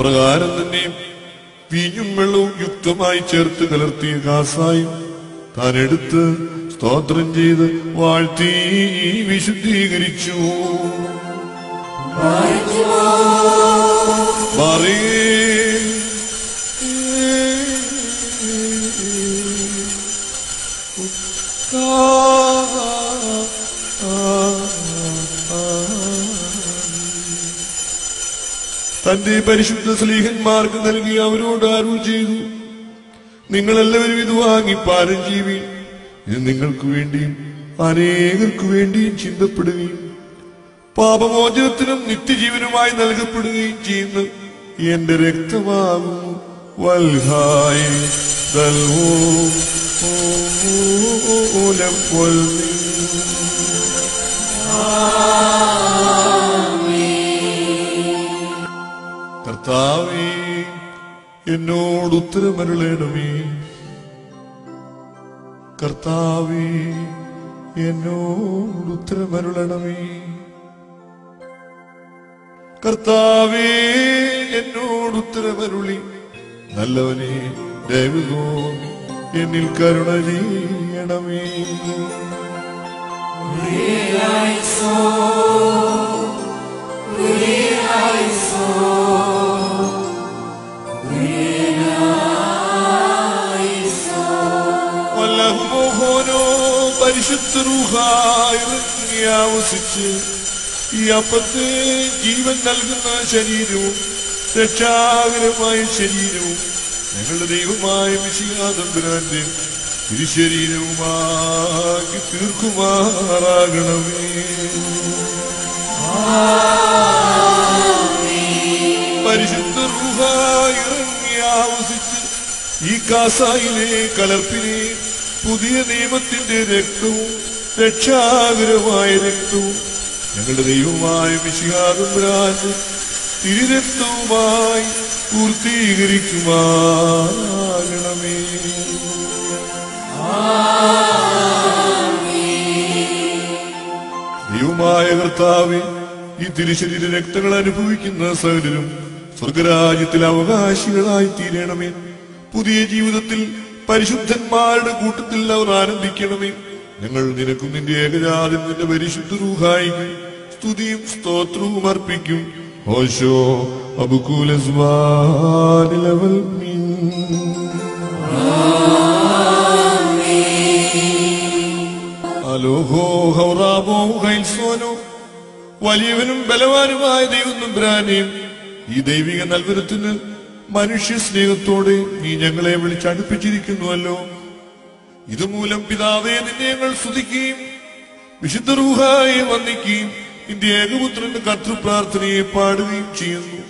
അപ്രകാരം തന്നെ വീഞ്ഞും വെള്ളവും യുക്തമായി ചേർത്ത് കലർത്തിയ കാസായും താൻ എടുത്ത് സ്തോത്രം ചെയ്ത് വാഴ്ത്തി വിശുദ്ധീകരിച്ചു. തന്റെ പരിശുദ്ധ സ്ലീഹന്മാർക്ക് നൽകി അവരോട് അരുൾ ചെയ്തു, നിങ്ങളെല്ലാവരും ഇത് വാങ്ങി പാനം ചെയ്യുകയും ഇത് നിങ്ങൾക്ക് വേണ്ടിയും അനേകർക്കു വേണ്ടിയും ചിന്തപ്പെടുകയും പാപമോചനത്തിനും നിത്യജീവനുമായി നൽകപ്പെടുകയും ചെയ്യുന്ന എന്റെ രക്തമാകുന്നു. വൽഹായി കർത്താവേ, എന്നോട് ഉത്തരമരുളേണമേ. കർത്താവേ, എന്നോട് ഉത്തരമരുളണമേ. കർത്താവേ, എന്നോട് ഉത്തരമരുളി. നല്ലവനെ ദയവോ എന്നിൽ കരുണ ചെയ്യണമേ. പരിശുദ്ധ റൂഹ ഇറങ്ങി ആവസിച്ച് ഈ അപ്പത്തെ ജീവൻ നൽകുന്ന ശരീരവും രക്ഷാകരമായ ശരീരവും ഞങ്ങളുടെ ദൈവമായ മിശിഹാ തമ്പുരാന്റെ തിരുശരീരവുമാക്കി തീർക്കുമാറാകണമേ. പരിശുദ്ധ റൂഹ ഇറങ്ങി ആവസിച്ച് ഈ കാസായിലെ കലർപ്പിനെ പുതിയ നിയമത്തിന്റെ രക്തവും രക്ഷാകരമായ രക്തവും ഞങ്ങളുടെ ദൈവമായ മിശിഹാ തമ്പുരാന്റെ തിരുരക്തവുമായി പൂർത്തീകരിക്കുമാറാകണമേ. ദൈവമായ കർത്താവേ, ഈ തിരുശരീര രക്തങ്ങൾ അനുഭവിക്കുന്ന സകലരും സ്വർഗരാജ്യത്തിൽ അവകാശികളായി തീരണമേ. പുതിയ ജീവിതത്തിൽ പരിശുദ്ധന്മാരുടെ കൂട്ടത്തിൽ അവർ ആനന്ദിക്കണമേ. ഞങ്ങൾ നിനക്കും നിന്റെ ഏകജാതൻ നിന്റെ പരിശുദ്ധ റൂഹായിക്കും സ്തുതിയും സ്തോത്രവും അർപ്പിക്കും. ഓശോ അബുകൂലസ്വാനിലവൽ അലോഹോ ഹൗറാബോ ഹൈൽസോനോ. വലിയവനും ബലവാനുമായ ദൈവം തമ്പുരാനെയും ഈ ദൈവിക നൽവരത്തിന് മനുഷ്യ സ്നേഹത്തോടെ നീ ഞങ്ങളെ വിളിച്ചടുപ്പിച്ചിരിക്കുന്നുവല്ലോ. ഇതുമൂലം പിതാവേ, നിന്നെ ഞങ്ങൾ സ്തുതിക്കുകയും വിശുദ്ധ റൂഹായെ വന്ദിക്കുകയും നിന്റെ ഏകപുത്രന്റെ കർത്തൃപ്രാർത്ഥനയെ പാടുകയും ചെയ്യുന്നു.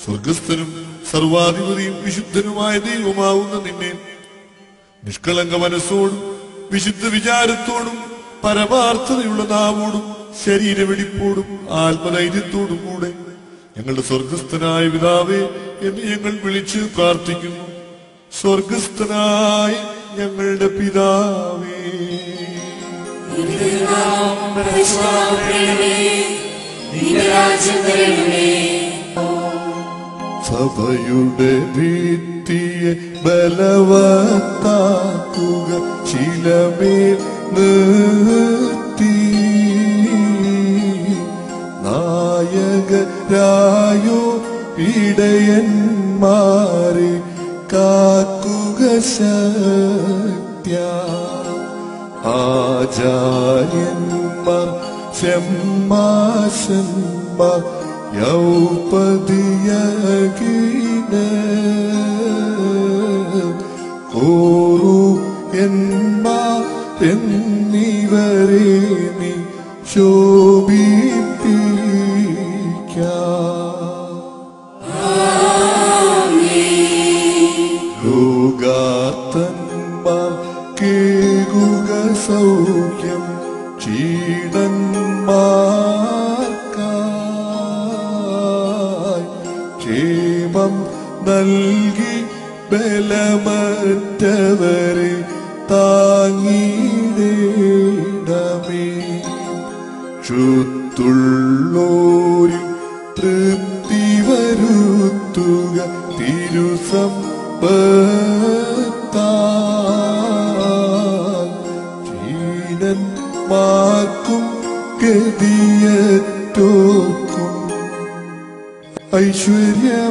സ്വർഗസ്ഥനും സർവാധിപതിയും വിശുദ്ധനുമായ ദൈവമാവുന്ന നിന്നെ നിഷ്കളങ്ക മനസ്സോടും വിശുദ്ധ വിചാരത്തോടും പരമാർത്ഥതയുള്ള നാവോടും ശരീരവെടിപ്പോടും ആത്മധൈര്യത്തോടും കൂടെ ഞങ്ങളുടെ സ്വർഗസ്ഥനായ പിതാവേ എന്ന് ഞങ്ങൾ വിളിച്ച് പ്രാർത്ഥിക്കുന്നു. സ്വർഗസ്ഥനായ ഞങ്ങളുടെ പിതാവേ, സഭയുടെ ഭിത്തിയെ ബലവത്താക്കുക, ശിലമേൽ നിർത്തി നായകരായോ ഇടയന്മാരെ കാക്കുക ശക്ത്യാ. ആചാര്യന്മാർ ഷമ്മാശന്മാർ യൗപതിയകീന കോറു എന്നിവരെ നീ ശോഭിപ്പിക്കാം. ലോകാർത്തന്മാർ കേകുക സൗഖ്യം, ക്ഷീണന്മാർക്കായി ക്ഷേമം നൽകി ബലമറ്റവരെ താങ്ങിടേണമേ. ക്ഷുത്തുള്ളോരിൽ തൃപ്തി വരുത്തി വരുത്തുക തിരുസമ്പത്താൽ ജീനന്മാർക്കും ഗതിയറ്റോർക്കും ഐശ്വര്യമരുൾക.